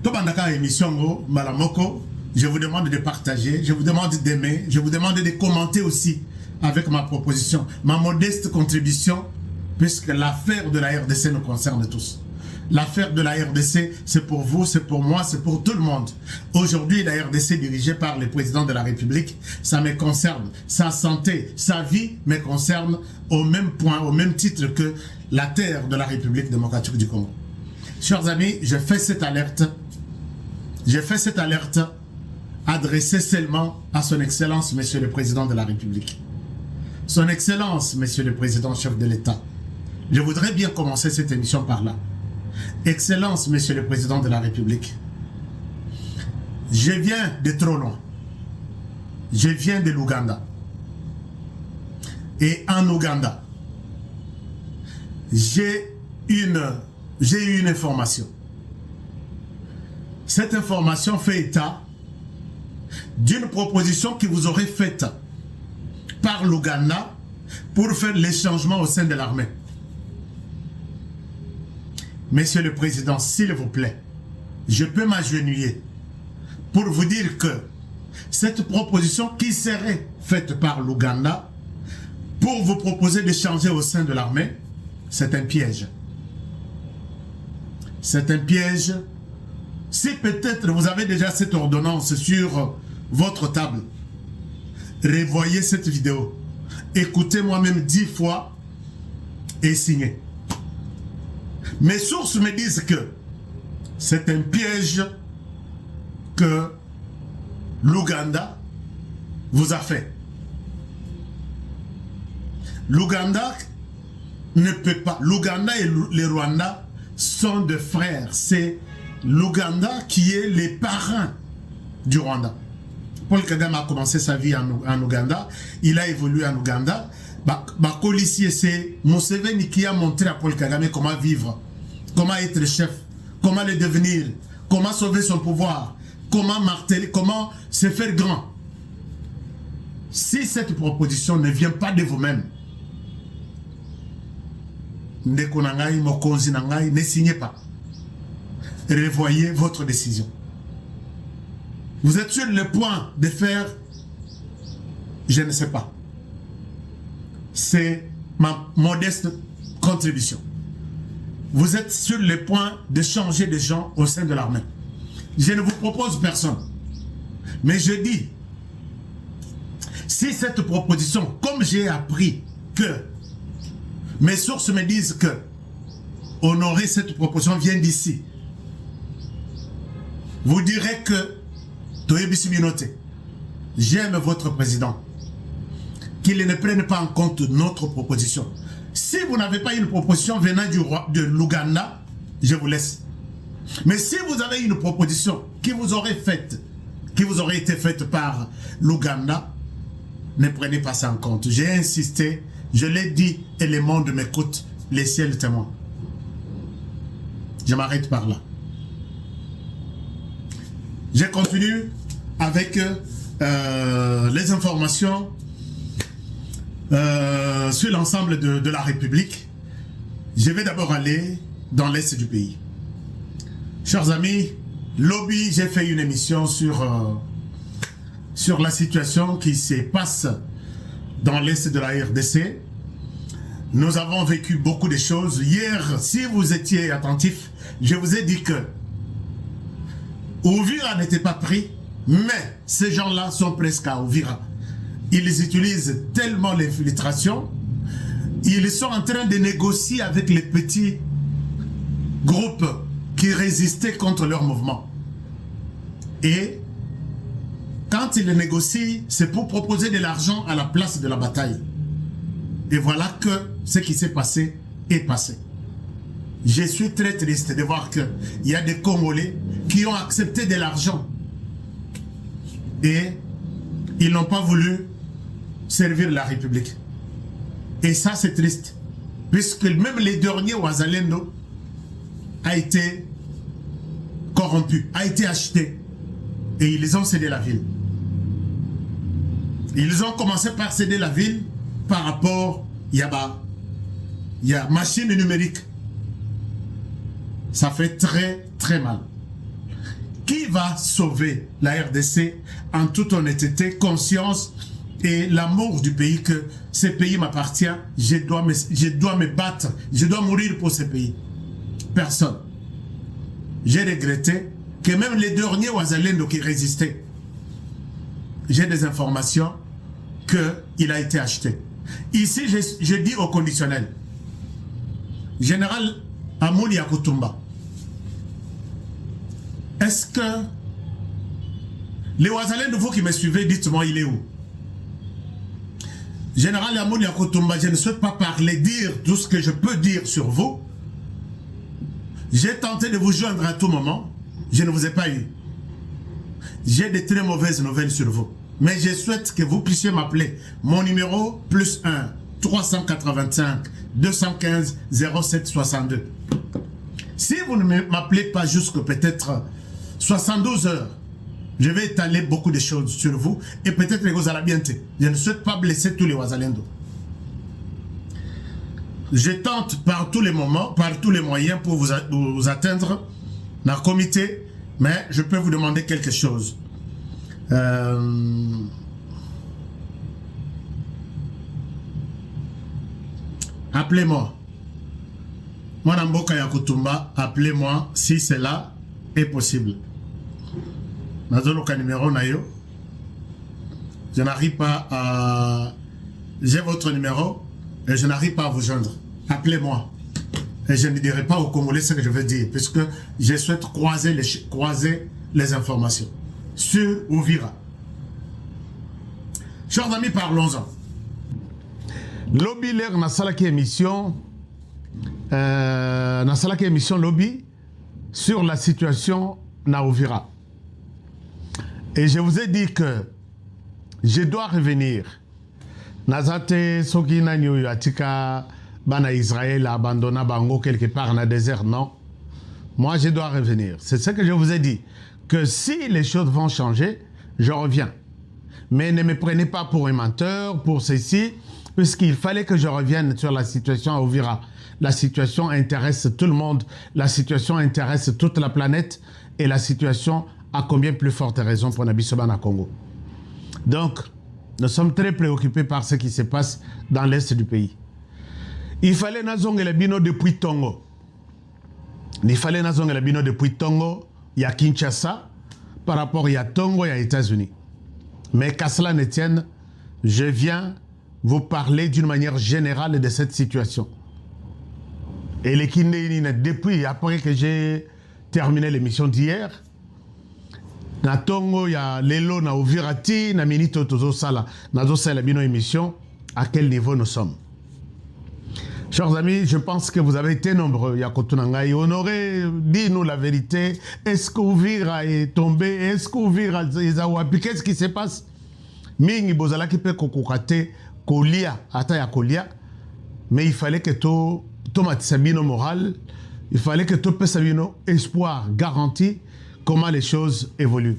Tobandaka émission Malamoko, je vous demande de partager, je vous demande d'aimer, je vous demande de commenter aussi avec ma proposition, ma modeste contribution, puisque l'affaire de la RDC nous concerne tous. L'affaire de la RDC, c'est pour vous, c'est pour moi, c'est pour tout le monde. Aujourd'hui, la RDC dirigée par le président de la République, ça me concerne. Sa santé, sa vie me concerne au même point, au même titre que la terre de la République démocratique du Congo. Chers amis, je fais cette alerte adressée seulement à son Excellence, Monsieur le Président de la République. Son Excellence, Monsieur le Président, chef de l'État. Je voudrais bien commencer cette émission par là. Excellence, Monsieur le Président de la République. Je viens de trop loin. Je viens de l'Ouganda. Et en Ouganda, j'ai eu une information. Cette information fait état d'une proposition qui vous aurait faite par l'Ouganda pour faire les changements au sein de l'armée. Monsieur le Président, s'il vous plaît, je peux m'agenouiller pour vous dire que cette proposition qui serait faite par l'Ouganda pour vous proposer de changer au sein de l'armée, c'est un piège. C'est un piège. Si peut-être vous avez déjà cette ordonnance sur votre table, revoyez cette vidéo, écoutez moi-même 10 fois et signez. Mes sources me disent que c'est un piège que l'Ouganda vous a fait. L'Ouganda ne peut pas. L'Ouganda et le Rwanda sont des frères. C'est l'Ouganda qui est les parrains du Rwanda. Paul Kagame a commencé sa vie en Ouganda. Il a évolué en Ouganda. Kolisi, c'est Museveni qui a montré à Paul Kagame comment vivre, comment être chef, comment le devenir, comment sauver son pouvoir, comment marteler, comment se faire grand. Si cette proposition ne vient pas de vous-même, ne signez pas. Revoyez votre décision. Vous êtes sur le point de faire, je ne sais pas. C'est ma modeste contribution. Vous êtes sur le point de changer de gens au sein de l'armée. Je ne vous propose personne. Mais je dis, si cette proposition, comme j'ai appris que mes sources me disent que honorer cette proposition vient d'ici, vous direz que Toyebisi Binote, j'aime votre président, qu'il ne prenne pas en compte notre proposition. Si vous n'avez pas une proposition venant de l'Ouganda, je vous laisse. Mais si vous avez une proposition qui vous aurait été faite par l'Ouganda, ne prenez pas ça en compte. J'ai insisté, je l'ai dit et le monde m'écoute, les ciels témoins. Je m'arrête par là. Je continue avec les informations sur l'ensemble de la République. Je vais d'abord aller dans l'Est du pays. Chers amis, lobby, j'ai fait une émission sur la situation qui se passe dans l'Est de la RDC. Nous avons vécu beaucoup de choses. Hier, si vous étiez attentifs, je vous ai dit que Ouvira n'était pas pris, mais ces gens-là sont presque à Ouvira. Ils utilisent tellement l'infiltration, ils sont en train de négocier avec les petits groupes qui résistaient contre leur mouvement. Et quand ils négocient, c'est pour proposer de l'argent à la place de la bataille. Et voilà que ce qui s'est passé est passé. Je suis très triste de voir qu'il y a des Congolais qui ont accepté de l'argent et ils n'ont pas voulu servir la République. Et ça, c'est triste. Puisque même les derniers Ouazalendo a été corrompu, a été acheté. Et ils ont cédé la ville. Ils ont commencé par céder la ville par rapport, il y a machine numérique. Ça fait très très mal. qui va sauver la RDC en toute honnêteté, conscience et l'amour du pays, que ce pays m'appartient, je dois me battre, je dois mourir pour ce pays. Personne. J'ai regretté que même les derniers Ouazalendo qui résistaient, j'ai des informations qu'il a été acheté. Ici, je dis au conditionnel. Général Amouli Yakutumba, est-ce que les Ouazalendo, vous qui me suivez, dites-moi, il est où? Général Amouli Yakutumba, je ne souhaite pas parler, dire tout ce que je peux dire sur vous. J'ai tenté de vous joindre à tout moment. Je ne vous ai pas eu. J'ai de très mauvaises nouvelles sur vous. Mais je souhaite que vous puissiez m'appeler. Mon numéro, +1 385 215 07 62. Si vous ne m'appelez pas jusqu'à peut-être 72 heures, je vais étaler beaucoup de choses sur vous et peut-être les Ouazalabienté. Je ne souhaite pas blesser tous les Ouazalendo. Je tente par tous les moments, par tous les moyens pour vous atteindre dans le comité, mais je peux vous demander quelque chose. Appelez-moi. Moi, Namboka Yakutumba, appelez-moi si cela est possible. Nazoloka numéro Nayo. Je n'arrive pas à... J'ai votre numéro et je n'arrive pas à vous joindre. Appelez-moi. Et je ne dirai pas aux Congolais ce que je veux dire, puisque je souhaite croiser les informations sur Ouvira. Chers amis, parlons-en. Lobby l'air na salaki émission lobby sur la situation na Ouvira. Et je vous ai dit que je dois revenir. Nazate soki nani oyo atika bana Israël abandonna bango quelque part dans le désert, non. Moi je dois revenir. C'est ce que je vous ai dit. Que si les choses vont changer, je reviens. Mais ne me prenez pas pour un menteur, pour ceci, puisqu'il fallait que je revienne sur la situation à Ouvira. La situation intéresse tout le monde, la situation intéresse toute la planète, et la situation a combien plus forte raison pour Nabisobana Congo. Donc, nous sommes très préoccupés par ce qui se passe dans l'est du pays. Il fallait nazonge le bino depuis Tongo. Il fallait nazonge le bino depuis Tongo, il y a Kinshasa, par rapport à Tongo et aux États-Unis. Mais qu'à cela ne tienne, je viens vous parler d'une manière générale de cette situation. Et les Kindéinines, depuis, après que j'ai terminé l'émission d'hier, na Tongo, il y a Lelo, na Ouvirati, na Minito Tozo Sala, na Zosala Bino émission, à quel niveau nous sommes. Chers amis, je pense que vous avez été nombreux. Yakotunangai, honoré, dis-nous la vérité. Est-ce qu'Ouvira est tombé? Est-ce qu'Ouvira est awapi? Qu'est-ce qui se passe? Mingi bozala qui peut kokokate, kolia, ata ya kolia. Mais il fallait que to matisabino moral, il fallait que to pesabino espoir garanti comment les choses évoluent.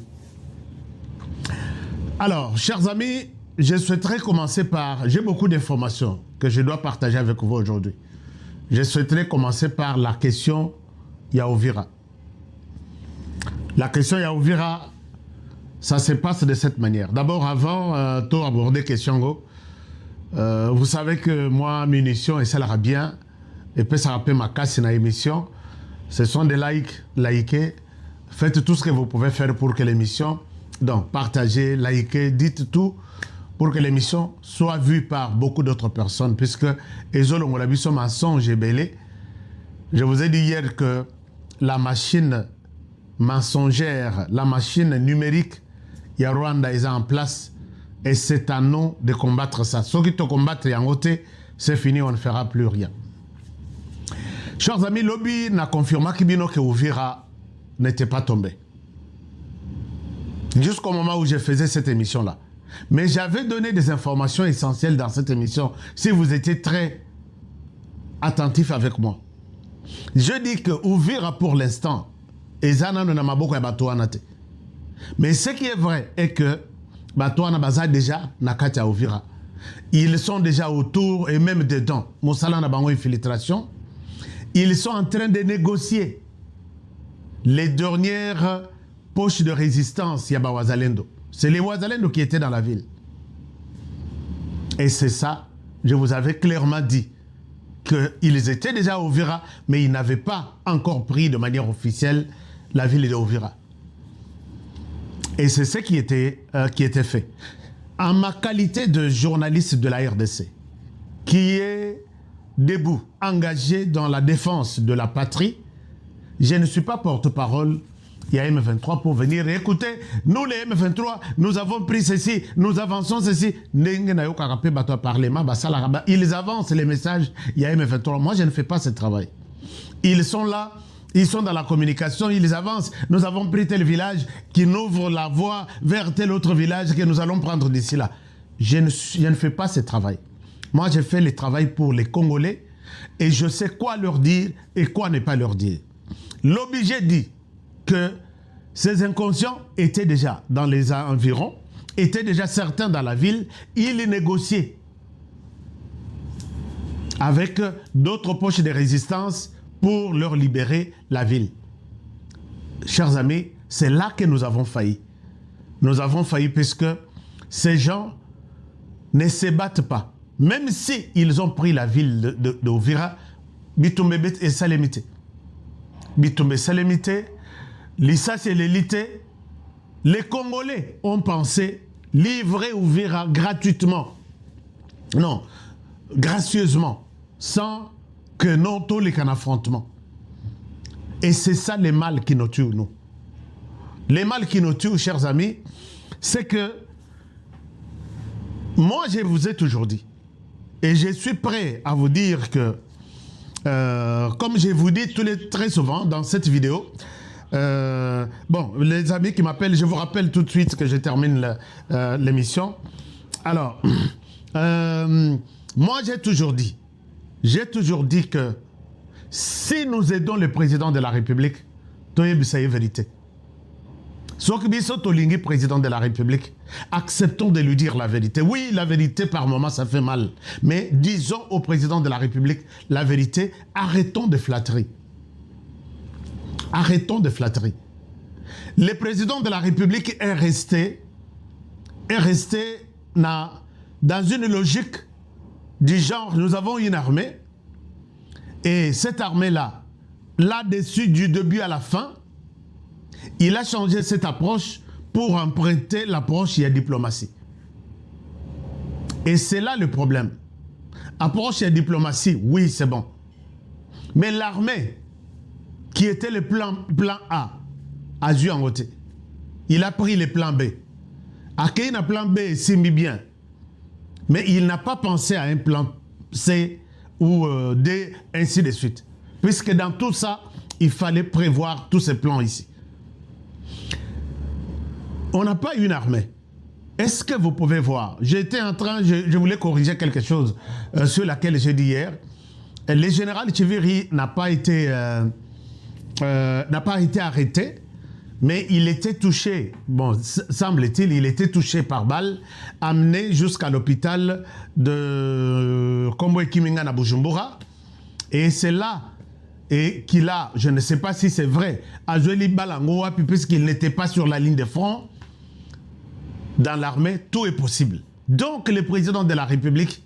Alors, chers amis, je souhaiterais commencer par... J'ai beaucoup d'informations que je dois partager avec vous aujourd'hui. Je souhaiterais commencer par la question Yaouvira. La question Yaouvira, ça se passe de cette manière. D'abord, avant d'aborder la question, vous savez que moi, munitions, et ça l'ira bien, et puis ça rappelle ma casse dans l'émission, ce sont des likés. Faites tout ce que vous pouvez faire pour que l'émission, donc partagez, likez, dites tout pour que l'émission soit vue par beaucoup d'autres personnes, puisque on a vu ce mensonge et belé. Je vous ai dit hier que la machine mensongère, la machine numérique, il y a Rwanda est en place et c'est à nous de combattre ça. Ceux qui te combattent en côté, c'est fini, on ne fera plus rien. Chers amis, lobby n'a confirmé que Ouvira n'était pas tombé. Jusqu'au moment où je faisais cette émission-là. Mais j'avais donné des informations essentielles dans cette émission, si vous étiez très attentifs avec moi. Je dis que Ouvira pour l'instant, mais ce qui est vrai est que Batouana Baza déjà Nakatia Ouvira. Ils sont déjà autour et même dedans. Moussala Nabango infiltration. Ils sont en train de négocier les dernières poche de résistance, il y a Wazalendo. C'est les Wazalendo qui étaient dans la ville. Et c'est ça, je vous avais clairement dit qu'ils étaient déjà à Uvira, mais ils n'avaient pas encore pris de manière officielle la ville de Uvira. Et c'est ce qui était fait. En ma qualité de journaliste de la RDC, qui est debout, engagé dans la défense de la patrie, je ne suis pas porte-parole. Il y a M23 pour venir. Écoutez, nous les M23, nous avons pris ceci, nous avançons ceci. Ils avancent les messages, il y a M23. Moi, je ne fais pas ce travail. Ils sont là, ils sont dans la communication, ils avancent. Nous avons pris tel village qui nous ouvre la voie vers tel autre village que nous allons prendre d'ici là. Je ne fais pas ce travail. Moi, je fais le travail pour les Congolais et je sais quoi leur dire et quoi ne pas leur dire. L'obligé dit que ces inconscients étaient déjà dans les environs, étaient déjà certains dans la ville, ils négociaient avec d'autres poches de résistance pour leur libérer la ville. Chers amis, c'est là que nous avons failli. Nous avons failli puisque ces gens ne se battent pas. Même si ils ont pris la ville de Uvira, Bitumbe et Salemite. Bitumbe Salemite, Lissa c'est l'élite. Les Congolais ont pensé livrer Uvira gratuitement. Non, gracieusement, sans que nous tous qu'un affrontement. Et c'est ça le mal qui nous tue, nous. Le mal qui nous tue, chers amis, c'est que moi, je vous ai toujours dit, et je suis prêt à vous dire que, comme je vous dis très souvent dans cette vidéo, bon, les amis qui m'appellent, je vous rappelle tout de suite que je termine l'émission. Alors, moi j'ai toujours dit que si nous aidons le président de la République, c'est la vérité. Sauf que le président de la République, acceptons de lui dire la vérité. Oui, la vérité par moment ça fait mal, mais disons au président de la République la vérité, arrêtons de flatterie. Arrêtons de flatterie. Le président de la République est resté dans une logique du genre, nous avons une armée, et cette armée-là, là-dessus, du début à la fin, il a changé cette approche pour emprunter l'approche de la diplomatie. Et c'est là le problème. Approche de la diplomatie, oui, c'est bon. Mais l'armée, qui était le plan A, a joué en côté. Il a pris le plan B. Accueilli un plan B, c'est mis bien. Mais il n'a pas pensé à un plan C ou D, ainsi de suite. Puisque dans tout ça, il fallait prévoir tous ces plans ici. On n'a pas une armée. Est-ce que vous pouvez voir? J'étais en train, je voulais corriger quelque chose sur laquelle j'ai dit hier. Le général Tchiviri n'a pas été arrêté, mais il était touché, bon, semble-t-il, il était touché par balle, amené jusqu'à l'hôpital de Kombo Kiminga à Bujumbura. Et c'est là qu'il a, je ne sais pas si c'est vrai, a joué les balles en Goa, puisqu'il n'était pas sur la ligne de front. Dans l'armée, tout est possible. Donc, le président de la République,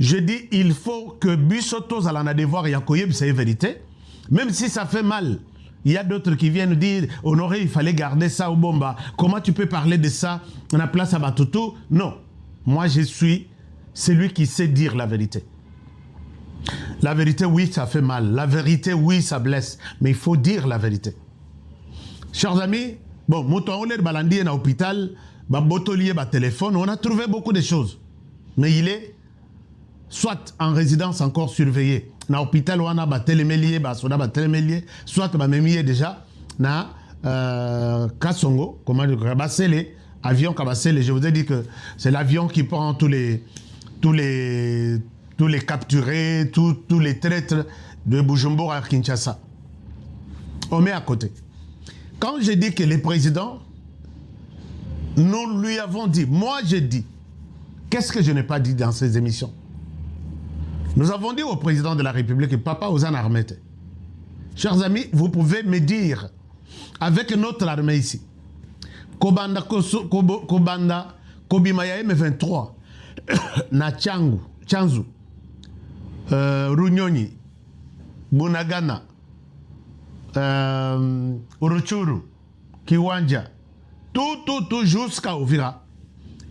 je dis, il faut que Bissotos à devoir Yakoyeb, c'est vérité. Même si ça fait mal, il y a d'autres qui viennent dire, Honoré, il fallait garder ça au Bomba. Comment tu peux parler de ça à la place à Batutu? Non. Moi, je suis celui qui sait dire la vérité. La vérité, oui, ça fait mal. La vérité, oui, ça blesse. Mais il faut dire la vérité. Chers amis, bon, Mouton Balandi est à l'hôpital, Botolier, téléphone, on a trouvé beaucoup de choses. Mais il est soit en résidence encore surveillée. Dans l'hôpital, on a télémélier, soit déjà na Kasongo, comment dire, Kabassele, avion Kabassele. Je vous ai dit que c'est l'avion qui prend tous les capturés, tous les traîtres de Bujumbura à Kinshasa. On met à côté. Quand je dis que les présidents, nous lui avons dit, moi j'ai dit, qu'est-ce que je n'ai pas dit dans ces émissions? Nous avons dit au président de la République, papa aux armées. Chers amis, vous pouvez me dire avec notre armée ici. Kobanda, Kobimaya M23, na Chanzu, Runyoni, Bunagana, Uruchuru, Kiwanja, tout jusqu'à Uvira.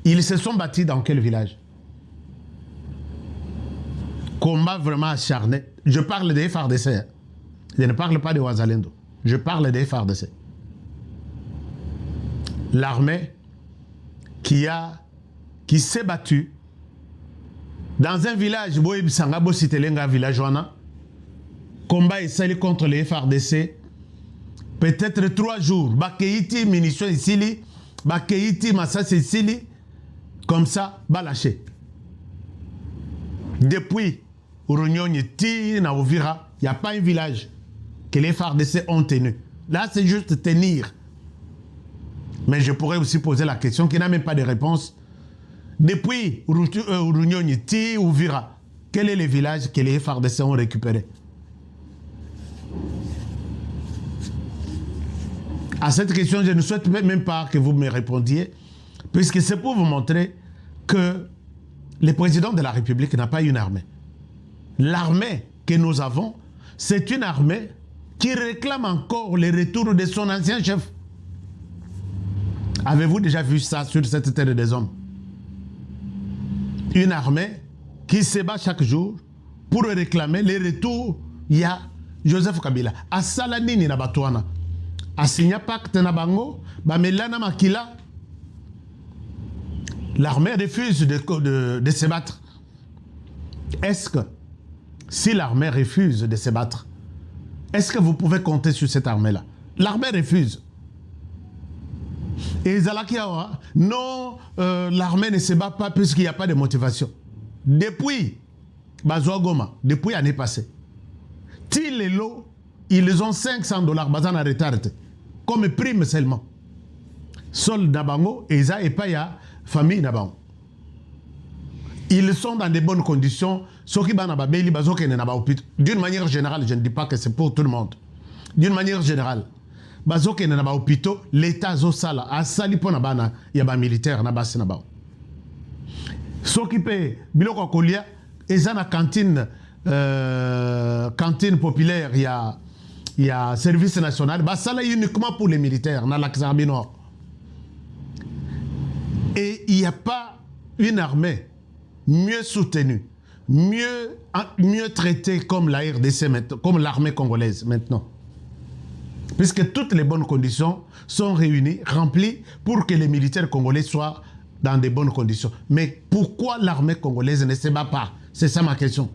Ils se sont battus dans quel village? Combat vraiment acharné. Je parle des FARDC. Hein. Je ne parle pas de Ouazalendo. Je parle des FARDC. L'armée qui s'est battue dans un village, Boïbsangabo Sitelenga villageois, combat et salut contre les FARDC, peut-être 3 jours. Bakeiti, munitions ici, Bakeiti, Massas ici, comme ça, lâché. Depuis Urunioni, Ti, Uvira, il n'y a pas un village que les FARDC ont tenu. Là, c'est juste tenir. Mais je pourrais aussi poser la question qui n'a même pas de réponse. Depuis Urunioni, Ti, Uvira, quel est le village que les FARDC ont récupéré? À cette question, je ne souhaite même pas que vous me répondiez, puisque c'est pour vous montrer que le président de la République n'a pas une armée. L'armée que nous avons, c'est une armée qui réclame encore le retour de son ancien chef. Avez-vous déjà vu ça sur cette terre des hommes? Une armée qui se bat chaque jour pour réclamer le retour. Il y a Joseph Kabila. A Salanini na Batouana. A signé pacte na bango. Bamelana Makila. L'armée refuse de se battre. Est-ce que, si l'armée refuse de se battre, est-ce que vous pouvez compter sur cette armée-là? L'armée refuse. Et Zalakiawa, non, l'armée ne se bat pas puisqu'il n'y a pas de motivation. Depuis Bazouagoma, depuis l'année passée, Tilelo, ils ont $500 bazan à retard, comme prime seulement. Sol Nabango, Eza et Paya, famille Nabango. Ils sont dans de bonnes conditions. D'une manière générale, je ne dis pas que c'est pour tout le monde. D'une manière générale, l'État a sali pour les militaires. Ce qui peut, il y a cantine populaire, il y a service national, ça uniquement pour les militaires, dans l'Axarbi Nord. Et il n'y a pas une armée mieux soutenue, mieux traitée comme la RDC, comme l'armée congolaise maintenant. Puisque toutes les bonnes conditions sont réunies, remplies, pour que les militaires congolais soient dans de bonnes conditions. Mais pourquoi l'armée congolaise ne se bat pas? C'est ça ma question.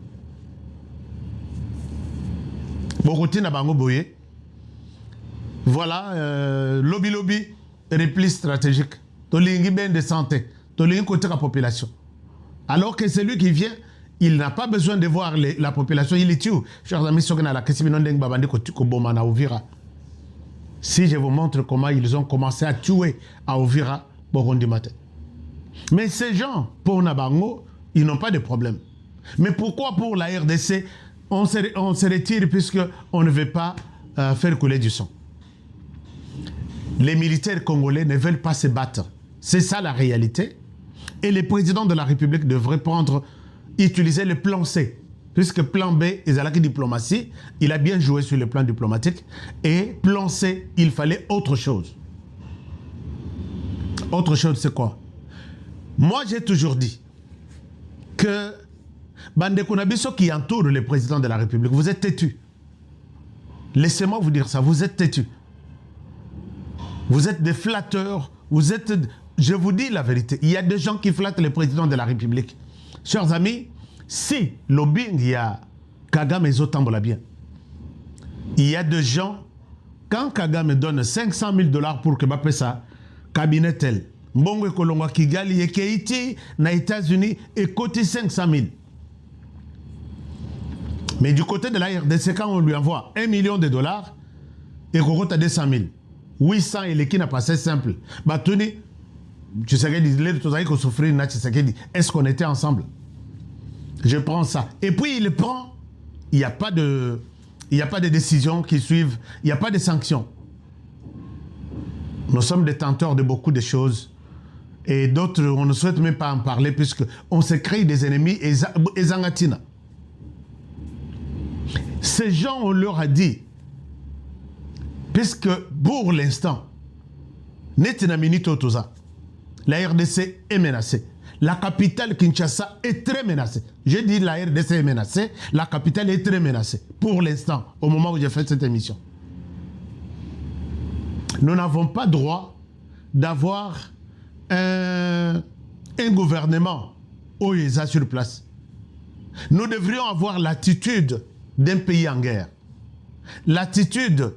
Bogoti na bango boye. Voilà, lobby, repli stratégique. Tolingi ben de santé. Tolingi côté la population. Alors que celui qui vient, il n'a pas besoin de voir la population. Il est tue. Chers amis, si je vous montre comment ils ont commencé à tuer à Uvira, Bogondi Matin. Mais ces gens, pour Nabango, ils n'ont pas de problème. Mais pourquoi pour la RDC, on se retire puisqu'on ne veut pas faire couler du sang? Les militaires congolais ne veulent pas se battre. C'est ça la réalité. Et le président de la République devrait utiliser le plan C. Puisque plan B, ils ont la diplomatie, il a bien joué sur le plan diplomatique. Et plan C, il fallait autre chose. Autre chose, c'est quoi? Moi, j'ai toujours dit que Bande Kunabiso qui entoure le président de la République, vous êtes têtu. Laissez-moi vous dire ça, vous êtes têtu. Vous êtes des flatteurs, vous êtes... Je vous dis la vérité, il y a des gens qui flattent le président de la République. Chers amis, si lobbying, il y a Kagame et Zotambola bien. Il y a des gens, quand Kagame donne $500,000 pour que Mbappé ça, cabinet tel, Mbongo Kolonga Kigali et Keiti, na États-Unis, et côté 500,000. Mais du côté de la RDC, quand on lui envoie $1 million, et Koko a 200,000. 800 et l'équipe n'a pas assez simple. Batuni, tu sais que souffrir, est-ce qu'on était ensemble? Je prends ça. Et puis il prend, il n'y a pas de décision qui suivent, il n'y a pas de sanctions. Nous sommes détenteurs de beaucoup de choses. Et d'autres, on ne souhaite même pas en parler puisqu'on se crée des ennemis et zangatina. Ces gens, on leur a dit, puisque pour l'instant, la RDC est menacée. La capitale Kinshasa est très menacée. J'ai dit la RDC est menacée, la capitale est très menacée. Pour l'instant, au moment où j'ai fait cette émission. Nous n'avons pas droit d'avoir un gouvernement où ils sont sur place. Nous devrions avoir l'attitude d'un pays en guerre. L'attitude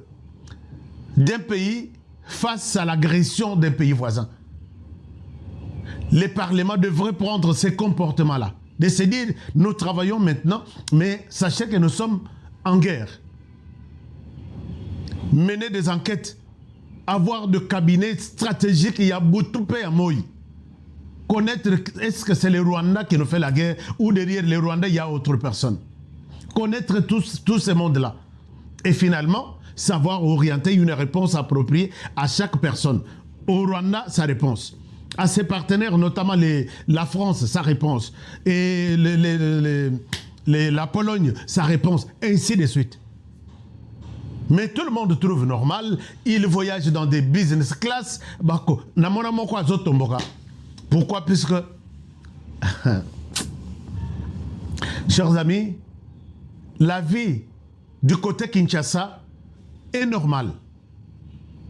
d'un pays face à l'agression d'un pays voisin. Les parlements devraient prendre ces comportements-là. De se dire, nous travaillons maintenant, mais sachez que nous sommes en guerre. Mener des enquêtes, avoir de cabinets stratégiques, il y a Boutoupe à Moï. Connaître, est-ce que c'est le Rwanda qui nous fait la guerre ou derrière le Rwanda, il y a autre personne. Connaître tout ce monde-là. Et finalement, savoir orienter une réponse appropriée à chaque personne. Au Rwanda, sa réponse. À ses partenaires, notamment la France, sa réponse. Et la Pologne, sa réponse. Ainsi de suite. Mais tout le monde trouve normal. Il voyage dans des business class. Pourquoi? Puisque, chers amis, la vie du côté Kinshasa est normale.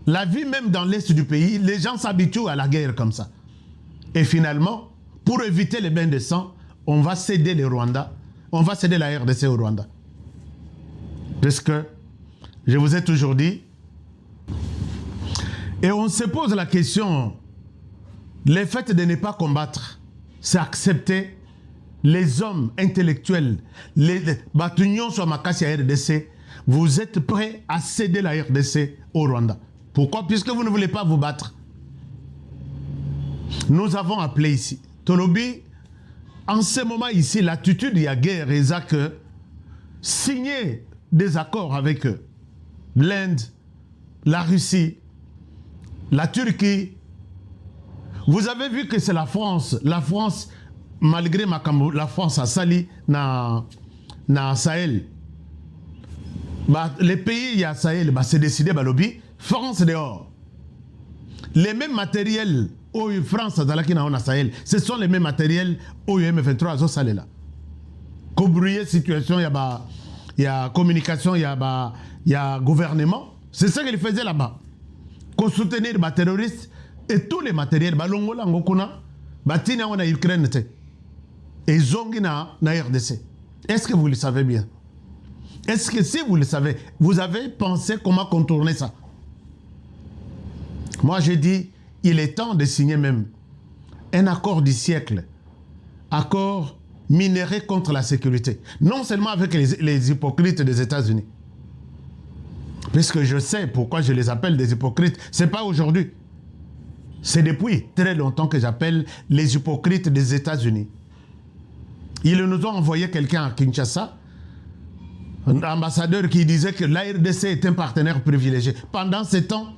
La vie même dans l'est du pays, les gens s'habituent à la guerre comme ça. Et finalement, pour éviter les bains de sang, on va céder les Rwandais, on va céder la RDC au Rwanda. Parce que, je vous ai toujours dit, et on se pose la question, le fait de ne pas combattre, c'est accepter les hommes intellectuels, les bâtonnons sur Makassi à RDC, vous êtes prêts à céder la RDC au Rwanda. Pourquoi? Puisque vous ne voulez pas vous battre. Nous avons appelé ici. Tolobi, en ce moment ici, l'attitude, il y a guerre, et ça que signer des accords avec eux. L'Inde, la Russie, la Turquie. Vous avez vu que c'est la France. La France, malgré Makambo, la France a sali na Sahel. Bah, les pays, il y a Sahel, bah, c'est décidé, bah, lobby. France dehors. Les mêmes matériels où France a Sahel, ce sont les mêmes matériels où M23 a salé là. Couvrir situation, il y a communication, il y a gouvernement. C'est ça qu'ils faisaient là-bas. Qu'on soutenir les terroristes et tous les matériels. L'Ongola, Batina, on a Ukraine. Et Zongina, na RDC. Est-ce que vous le savez bien? Est-ce que si vous le savez, vous avez pensé comment contourner ça? Moi, j'ai dit, il est temps de signer même un accord du siècle. Accord minéré contre la sécurité. Non seulement avec les hypocrites des États-Unis. Puisque je sais pourquoi je les appelle des hypocrites. Ce n'est pas aujourd'hui. C'est depuis très longtemps que j'appelle les hypocrites des États-Unis. Ils nous ont envoyé quelqu'un à Kinshasa, un ambassadeur qui disait que la RDC est un partenaire privilégié. Pendant ce temps,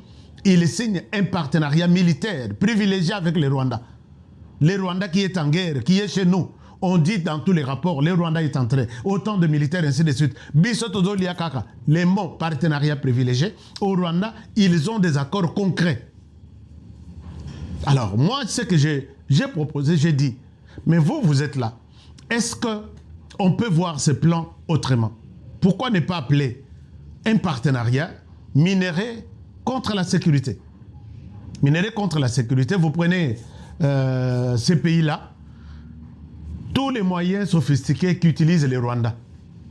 il signe un partenariat militaire privilégié avec les Rwandais. Les Rwandais qui est en guerre, qui est chez nous. On dit dans tous les rapports, les Rwandais est entré. Autant de militaires, ainsi de suite. Bisotozo Liakaka, les mots partenariat privilégié. Au Rwanda, ils ont des accords concrets. Alors, moi, ce que j'ai proposé, j'ai dit, mais vous, vous êtes là. Est-ce qu'on peut voir ce plan autrement? Pourquoi ne pas appeler un partenariat minéré contre la sécurité? Minéré contre la sécurité, vous prenez ces pays-là, tous les moyens sophistiqués qu'utilisent les Rwandais.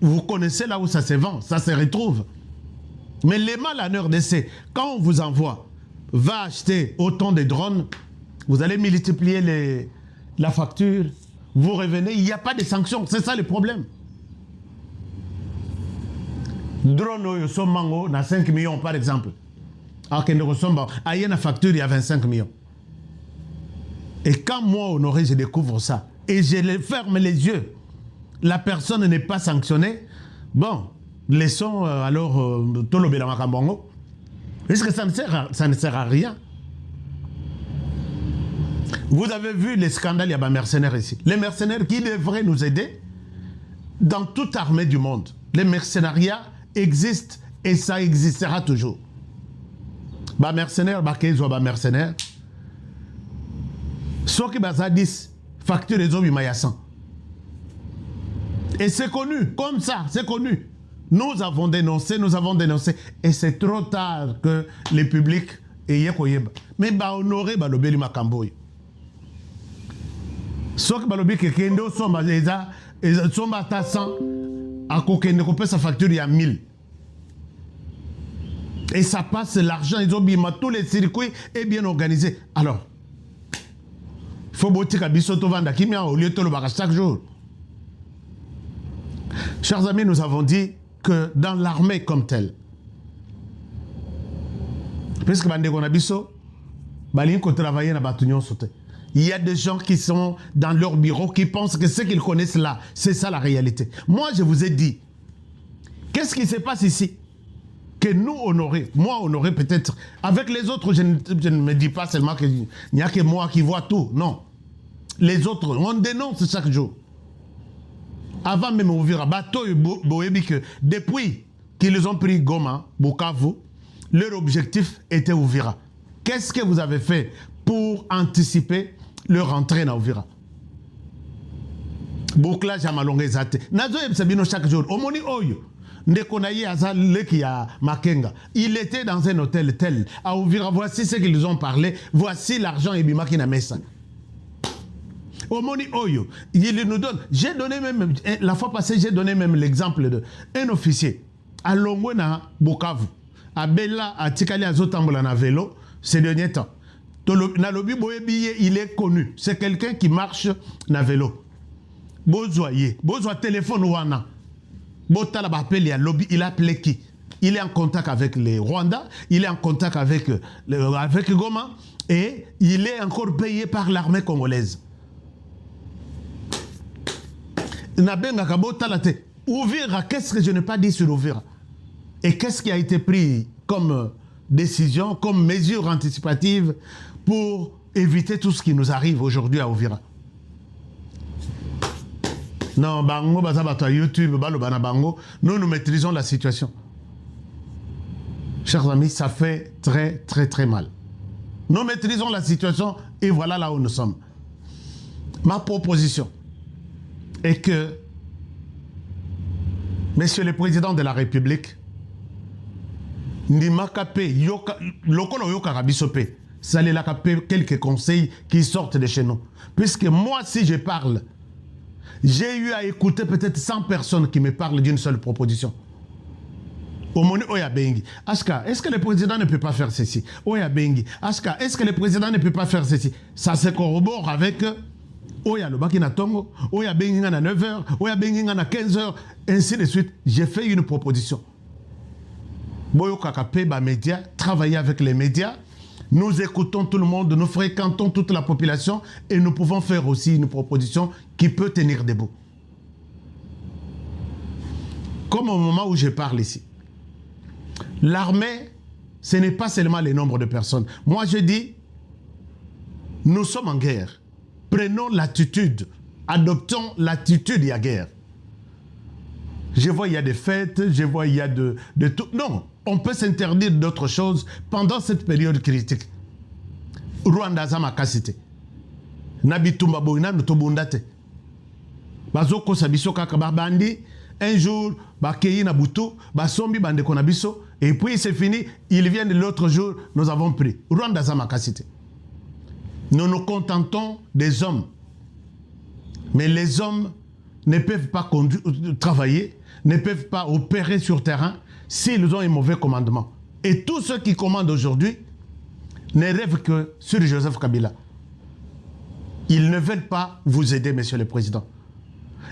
Vous connaissez là où ça se vend, ça se retrouve. Mais les mal en RDC, quand on vous envoie, va acheter autant de drones, vous allez multiplier la facture, vous revenez, il n'y a pas de sanctions, c'est ça le problème. Drone, Mango, na 5 millions par exemple. Alors qu'il y a une facture, il y a 25 millions. Et quand moi, Honoré, je découvre ça, et je ferme les yeux, la personne n'est pas sanctionnée, bon, laissons alors Tolobela Makambongo. Est-ce que ça ne sert à rien? Vous avez vu les scandales, il y a des mercenaires ici. Les mercenaires qui devraient nous aider dans toute armée du monde. Les mercenariats existent et ça existera toujours. Les mercenaires, les mercenaires. Ceux qui ont 10 factures, ils ont eu 100. Et c'est connu, comme ça, c'est connu. Nous avons dénoncé, et c'est trop tard que le public ait koyeba. Mais honorer le beli makamboy. Ceux qui balobi que kendo somba déjà, somba ta 100, à kokende ko sa facture il y a 1000. Et ça passe, l'argent, ils ont bima, tous les circuits est bien organisé. Alors, il faut botter à bisoto vanda kimia au lieu de le barrage chaque jour. Chers amis, nous avons dit que dans l'armée comme telle, parce que il y a des gens qui sont dans leur bureau qui pensent que ce qu'ils connaissent là, c'est ça la réalité. Moi, je vous ai dit, qu'est-ce qui se passe ici? Que nous honorer, moi honorer peut-être, avec les autres, je ne me dis pas seulement qu'il n'y a que moi qui vois tout, non. Les autres, on dénonce chaque jour. Avant même ouvrir à bateau, depuis qu'ils ont pris Goma, Bukavu, leur objectif était Ouvira. Qu'est-ce que vous avez fait pour anticiper leur entrée dans Ouvira? Bouclage à Malongé Zate. Nazo Sabino chaque jour. Omoni Oyo. Ndekonaye Azal Leki à Makenga. Il était dans un hôtel tel. À Ouvira, voici ce qu'ils ont parlé. Voici l'argent et Bimaki na Mesa. Omoni Oyo, il nous donne. J'ai donné même, la fois passée, j'ai donné même l'exemple d'un officier à Longwena, Bukavu, à Bella, à Tikali, à Zotambola, na vélo, ces derniers temps. Nalobi Boyebiye, il est connu. C'est quelqu'un qui marche na vélo. Bozoye, Bozoye téléphone Wana. Botala Bapeli à lobby, il a appelé qui? Il est en contact avec les Rwandais, il est en contact avec Goma et il est encore payé par l'armée congolaise. Ouvira, qu'est-ce que je n'ai pas dit sur Ouvira? Et qu'est-ce qui a été pris comme décision, comme mesure anticipative pour éviter tout ce qui nous arrive aujourd'hui à Ouvira? Non, bango, bazabata YouTube, balo bana bango, nous maîtrisons la situation. Chers amis, ça fait très, très, très mal. Nous maîtrisons la situation et voilà là où nous sommes. Ma proposition est que, Monsieur le Président de la République, Nimakape, Lokolo Yokarabisope, Salelakape, quelques conseils qui sortent de chez nous. Puisque moi, si je parle, j'ai eu à écouter peut-être 100 personnes qui me parlent d'une seule proposition. Omoni Oya Bengi. Aska, est-ce que le président ne peut pas faire ceci? Oya Bengi. Aska, est-ce que le président ne peut pas faire ceci? Ça se corrobore avec Oya Lobaki na Tongo, Oya Bengi na 9h, Oya Bengi na 15h, ainsi de suite. J'ai fait une proposition. Boyo Kakape, ba média, travailler avec les médias. Nous écoutons tout le monde, nous fréquentons toute la population et nous pouvons faire aussi une proposition qui peut tenir debout. Comme au moment où je parle ici. L'armée, ce n'est pas seulement le nombre de personnes. Moi, je dis, nous sommes en guerre. Prenons l'attitude, adoptons l'attitude, il y a guerre. Je vois, il y a des fêtes, je vois, il y a de tout. Non, on peut s'interdire d'autres choses pendant cette période critique. Rwanda zama kasite. Nabitumba boina notobundate. Bazoko sabiso kaka babandi. Un jour, bakei na butu, basombi bande konabiso. Et puis c'est fini, ils viennent l'autre jour, nous avons pris. Rwanda zama kasite. Nous nous contentons des hommes. Mais les hommes ne peuvent pas travailler, ne peuvent pas opérer sur terrain s'ils ont un mauvais commandement. Et tous ceux qui commandent aujourd'hui ne rêvent que sur Joseph Kabila. Ils ne veulent pas vous aider, Monsieur le Président.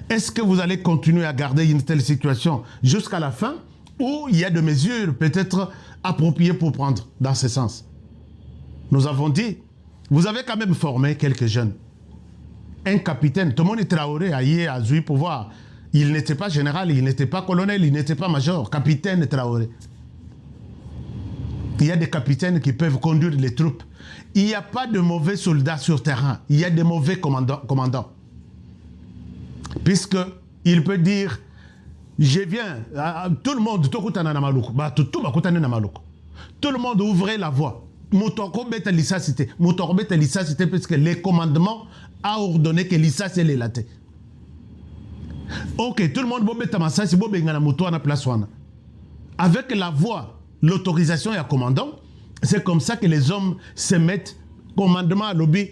Est-ce que vous allez continuer à garder une telle situation jusqu'à la fin ou il y a des mesures peut-être appropriées pour prendre dans ce sens? Nous avons dit, vous avez quand même formé quelques jeunes. Un capitaine, Tomoni Traoré a eu à Zui pour voir. Il n'était pas général, il n'était pas colonel, il n'était pas major. Capitaine Traoré. Il y a des capitaines qui peuvent conduire les troupes. il n'y a pas de mauvais soldats sur terrain. Il y a des mauvais commandants. Puisqu'il peut dire, je viens, tout le monde, tout le monde ouvrait la voie. Puisque les commandements a ordonné que l'ISA c'est les latés. Ok, tout le monde place. Avec la voix, l'autorisation et le commandant, c'est comme ça que les hommes se mettent commandement à lobby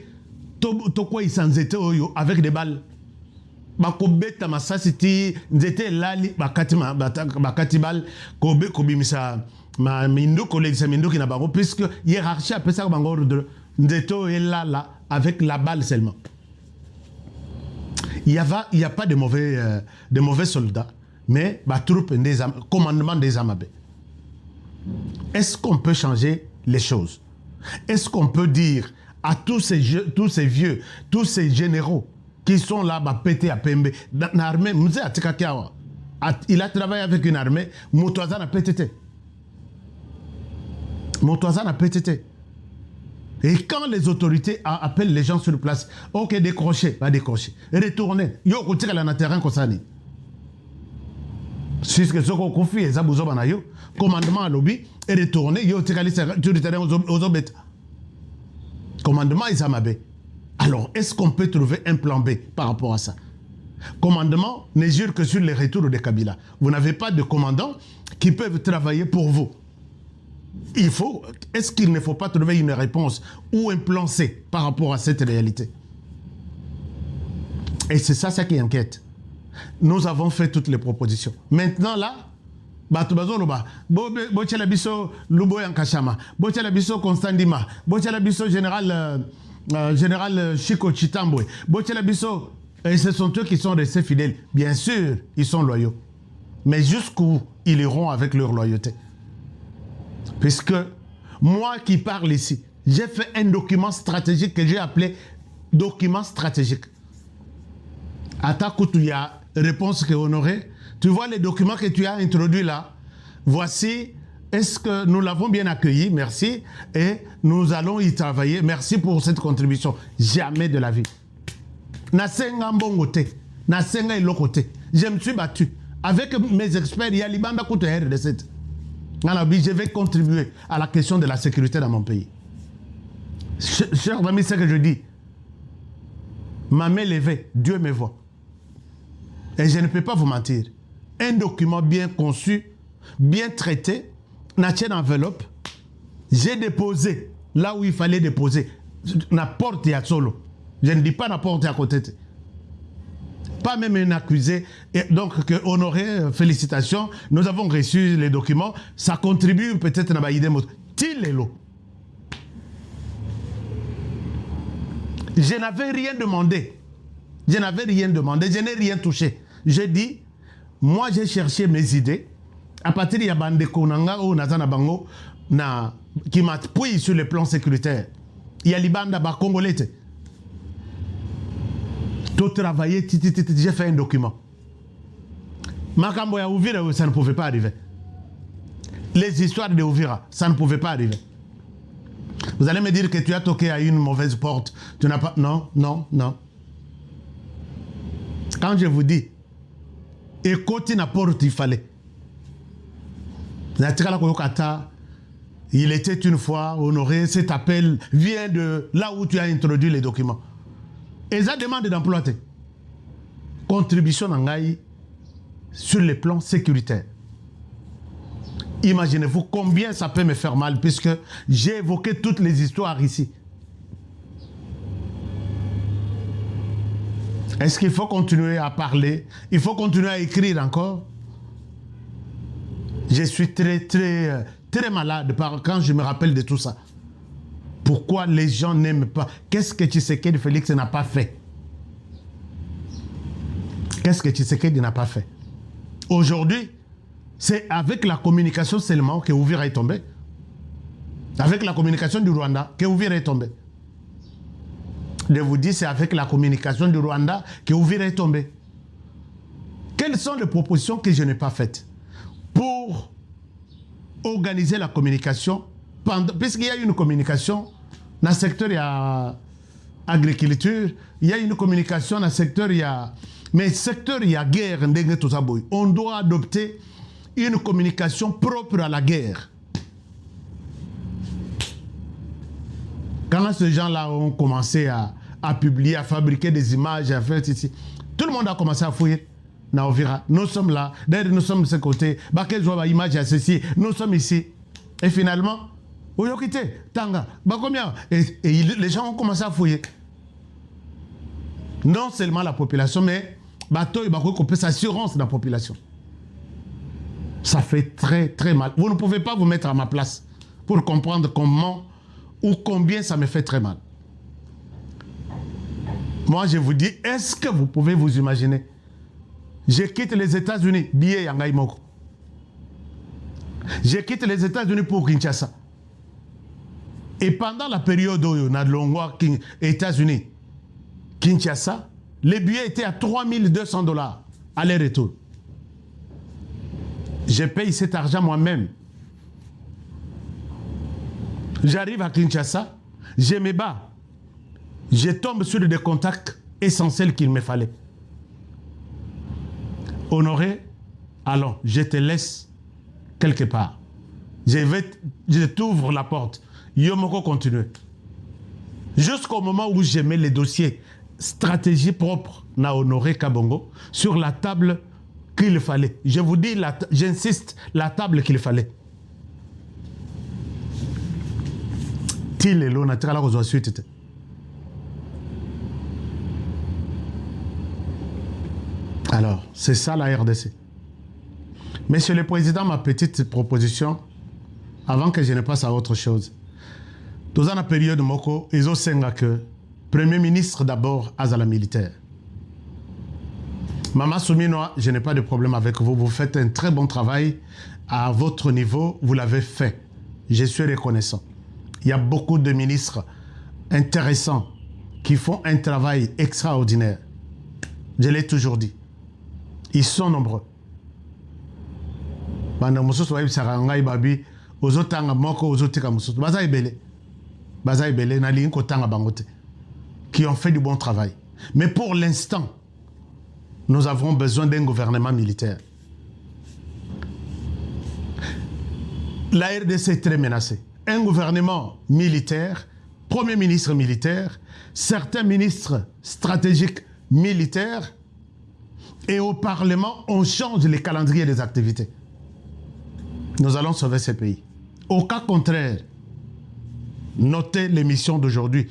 avec des balles. Bakobeta masasiti nzete lali bakati bal kobe kobimisa ma mindu kolekisa mindu kina bango puisque hiérarchie appelle ça bango ordre nzeto est là avec la balle seulement. Il y a pas de mauvais soldats, mais bah troupes des commandement des Amabé. Est-ce qu'on peut changer les choses? Est-ce qu'on peut dire à tous ces vieux, tous ces généraux qui sont là, bah, pétés à Pembe, dans l'armée, il a travaillé avec une armée, Moutouazan a pété. Moutouazan a pété. Et quand les autorités appellent les gens sur place, ok, décrocher, va décrocher, retourner, yo, on tire la terrain comme ça. Si ce que ce qu'on confie, les abouzo banayo, commandement à lobby, et retourner, yo, tire sur le terrain aux obètes. Commandement Isamabé. Alors, est-ce qu'on peut trouver un plan B par rapport à ça? Commandement ne jure que sur les retours de Kabila. Vous n'avez pas de commandants qui peuvent travailler pour vous. Est-ce qu'il ne faut pas trouver une réponse ou un plan C par rapport à cette réalité? Et c'est ça qui inquiète. Nous avons fait toutes les propositions. Maintenant là, Constandima, général Chico Chitambwe, et ce sont eux qui sont restés fidèles. Bien sûr, ils sont loyaux. Mais jusqu'où ils iront avec leur loyauté? Puisque moi qui parle ici, j'ai fait un document stratégique que j'ai appelé document stratégique. Atakoutuya, réponse que Honoré, tu vois les documents que tu as introduits là, voici, est-ce que nous l'avons bien accueilli? Merci. Et nous allons y travailler. Merci pour cette contribution. Jamais de la vie. Nasenga mbongote, nasenga ilokote. Je me suis battu. Avec mes experts, il y a l'Ibanda Koutou RD7. Je vais contribuer à la question de la sécurité dans mon pays. Chers amis, c'est ce que je dis. Ma main levée, Dieu me voit. Et je ne peux pas vous mentir. Un document bien conçu, bien traité, n'a une enveloppe. J'ai déposé là où il fallait déposer. N'importe à solo. Je ne dis pas n'importe à côté. Pas même un accusé. Et donc, que Honoré, félicitations. Nous avons reçu les documents. Ça contribue peut-être à l'idée. Je n'avais rien demandé. Je n'avais rien demandé. Je n'ai rien touché. J'ai dit, moi j'ai cherché mes idées. À partir de Yabande Konanga ou Nazana Bango, qui m'appuie sur le plan sécuritaire. Il y a l'Ibanda Congolais. Tout travailler, j'ai fait un document. Makambo ya Ouvira, ça ne pouvait pas arriver. Les histoires de Ouvira, ça ne pouvait pas arriver. Vous allez me dire que tu as toqué à une mauvaise porte. Tu n'as pas... Non, non, non. Quand je vous dis, écoutez la porte, il fallait. Il était une fois Honoré, cet appel vient de là où tu as introduit les documents. Et ça demande d'emploi. Contribution en sur le plan sécuritaire. Imaginez-vous combien ça peut me faire mal puisque j'ai évoqué toutes les histoires ici. Est-ce qu'il faut continuer à parler? Il faut continuer à écrire encore? Je suis très malade quand je me rappelle de tout ça. Pourquoi les gens n'aiment pas? Qu'est-ce que Tshisekedi Félix n'a pas fait? Qu'est-ce que Tshisekedi n'a pas fait? Aujourd'hui, c'est avec la communication seulement que Ouvira est tombé. Avec la communication du Rwanda que Ouvira est tombé. Je vous dis, c'est avec la communication du Rwanda que Ouvira est tombé. Quelles sont les propositions que je n'ai pas faites pour organiser la communication puisqu'il y a une communication Dans le secteur, il y a agriculture, il y a une communication, dans le secteur, il y a... Mais le secteur, il y a guerre, on doit adopter une communication propre à la guerre. Quand ces gens-là ont commencé à publier, à fabriquer des images, à faire ici, tout le monde a commencé à fouiller. Nous sommes là, d'ailleurs nous sommes de ce côté, image à ceci, nous sommes ici. Et finalement, Tanga, combien? Et les gens ont commencé à fouiller. Non seulement la population, mais cette assurance de la population. Ça fait très très mal. Vous ne pouvez pas vous mettre à ma place pour comprendre comment ou combien ça me fait très mal. Moi je vous dis, est-ce que vous pouvez vous imaginer? Je quitte les États-Unis, billet Yangai Moko. Je quitte les États-Unis pour Kinshasa. Et pendant la période où on a Longwa, États-Unis, Kinshasa, les billets étaient à $3200 aller-retour. Je paye cet argent moi-même. J'arrive à Kinshasa, je me bats. Je tombe sur des contacts essentiels qu'il me fallait. Honoré, allons, je te laisse quelque part. Je t'ouvre la porte. Yomoko continue. Jusqu'au moment où je mets les dossiers stratégie propre na Honoré Kabongo sur la table qu'il fallait. Je vous dis, j'insiste, la table qu'il fallait. Alors, c'est ça la RDC. Monsieur le Président, ma petite proposition, avant que je ne passe à autre chose. Dans la période Moko, ils ont senga que Premier ministre d'abord à la militaire. Maman Souminoa, je n'ai pas de problème avec vous. Vous faites un très bon travail. À votre niveau, vous l'avez fait. Je suis reconnaissant. Il y a beaucoup de ministres intéressants qui font un travail extraordinaire. Je l'ai toujours dit. Ils sont nombreux. Qui ont fait du bon travail. Mais pour l'instant, nous avons besoin d'un gouvernement militaire. La RDC est très menacée. Un gouvernement militaire, premier ministre militaire, certains ministres stratégiques militaires, et au Parlement, on change les calendriers des activités. Nous allons sauver ce pays. Au cas contraire, notez l'émission d'aujourd'hui.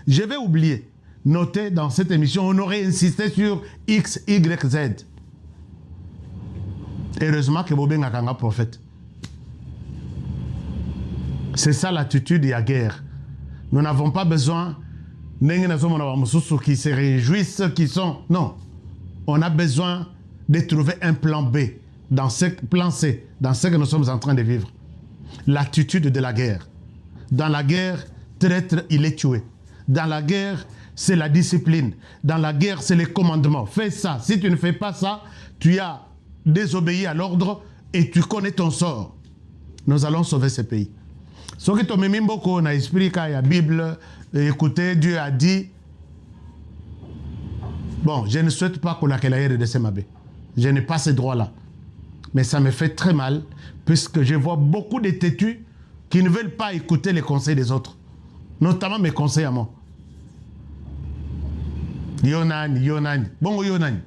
Je vais oublier. Notez dans cette émission, on aurait insisté sur X, Y, Z. Heureusement que Bobé Ngakanga prophète. C'est ça l'attitude de la guerre. Nous n'avons pas besoin qui se réjouissent, qui sont... Non. On a besoin de trouver un plan B, dans ce plan C, dans ce que nous sommes en train de vivre. L'attitude de la guerre. Dans la guerre, traître, il est tué. Dans la guerre, c'est la discipline. Dans la guerre, c'est les commandements. Fais ça. Si tu ne fais pas ça, tu as désobéi à l'ordre et tu connais ton sort. Nous allons sauver ce pays. Ce qui est beaucoup, on a expliqué la Bible, écoutez, Dieu a dit. Bon, je ne souhaite pas qu'on ait la de Semabe. Je n'ai pas ces droits-là. Mais ça me fait très mal, puisque je vois beaucoup de têtus qui ne veulent pas écouter les conseils des autres. Notamment mes conseils à moi. Yonani, Yonani. Bon, Yonani.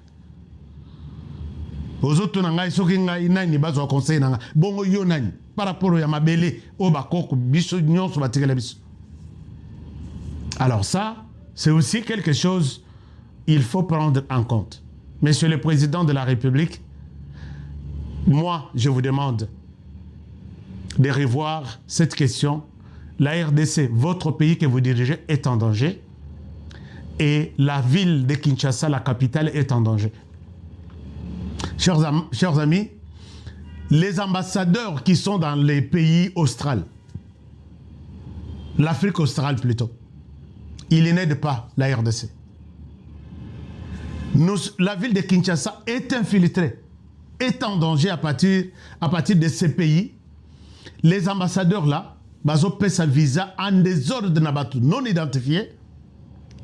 Aux autres, nani bazo conseil nanga. Bon, Yonani. Par rapport à Mabele, au Bakoko, biso, nyon, so batigele biso. Alors ça, c'est aussi quelque chose qu'il faut prendre en compte. Monsieur le Président de la République, moi, je vous demande de revoir cette question. La RDC, votre pays que vous dirigez, est en danger. Et la ville de Kinshasa, la capitale, est en danger. Chers amis, les ambassadeurs qui sont dans les pays australes, l'Afrique australe plutôt, ils n'aident pas la RDC. La ville de Kinshasa est infiltrée, est en danger à partir de ces pays. Les ambassadeurs là, bazo pesa visa en désordre na batu non identifié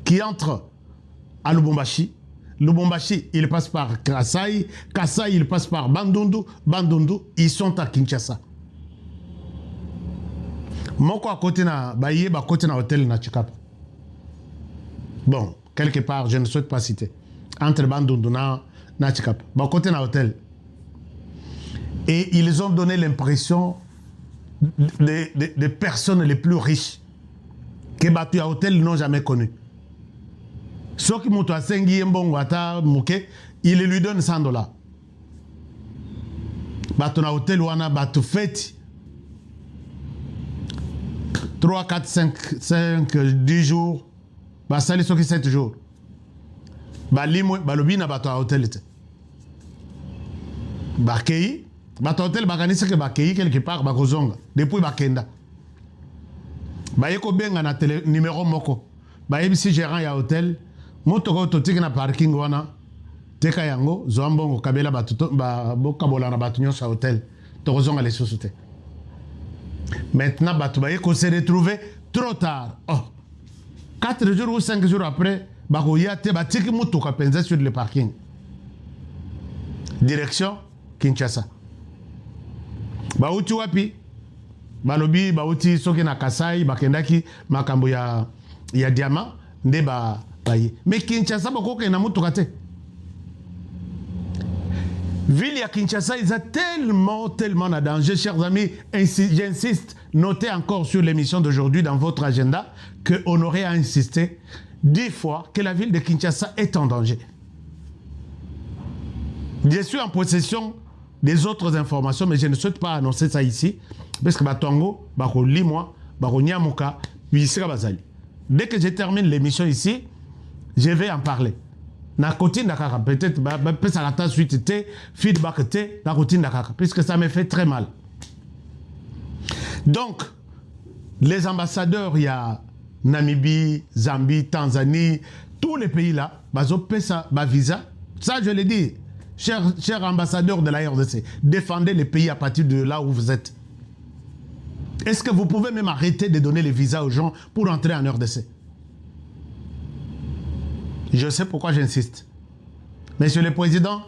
qui entre à Lubumbashi. Lubumbashi, il passe par Kasai. Kasai, il passe par Bandundu. Bandundu, ils sont à Kinshasa. Moko à côté na baye ba côté na hôtel na Chikapa. Bon, quelque part, je ne souhaite pas citer. Entre Bandundu na Chikapa. Ba côté na hôtel. Et ils ont donné l'impression des personnes les plus riches que batu à hôtel n'ont jamais connu. Ceux qui montent à Sengi Mbongwata Mouké, il lui donne $100. Batu na hôtel wana batu fête 3, 4, 5, 10 jours. Bah sali ceux qui 7 jours. Bah limwe, bah lobi na batu à hôtel. Bah kei, batu à hôtel bah kanisa que bah kei quelque part bah kozonga. Depuis bah kenda. Bah yeko benga na télé numéro moko. Bah ebisi gérant ya hôtel. Motoko totiki na parking wana teka yango zoambongo kabela batu ba bokabola na batu nyonso à hôtel tokozonga les sociétés. Maintenant batu ba yeko se retrouver trop tard. Oh 4 jours ou 5 jours après bakoya te batiki motoka penza sur le parking. Direction Kinshasa. Bauti wapi? Balobi bauti soki na Kasai bakendaki makambo ya diamant nde ba mais Kinshasa bakoke na mutuka te. Ville ya Kinshasa ils a tellement en danger, chers amis. J'insiste, notez encore sur l'émission d'aujourd'hui dans votre agenda que Honoré a insisté 10 fois que la ville de Kinshasa est en danger. Je suis en possession des autres informations, mais je ne souhaite pas annoncer ça ici parce que Batongo, Bako Limwa, Bako Nyamuka, Bisika Bazali. Dès que je termine l'émission ici, je vais en parler. Na côté Dakar, peut-être, ça la suite, feedback, na côté Dakar, puisque ça me fait très mal. Donc, les ambassadeurs, il y a Namibie, Zambie, Tanzanie, tous les pays là, bazo pesa ba visa. Ça, je l'ai dit, chers ambassadeurs de la RDC, défendez les pays à partir de là où vous êtes. Est-ce que vous pouvez même arrêter de donner les visas aux gens pour entrer en RDC? Je sais pourquoi j'insiste. Monsieur le Président,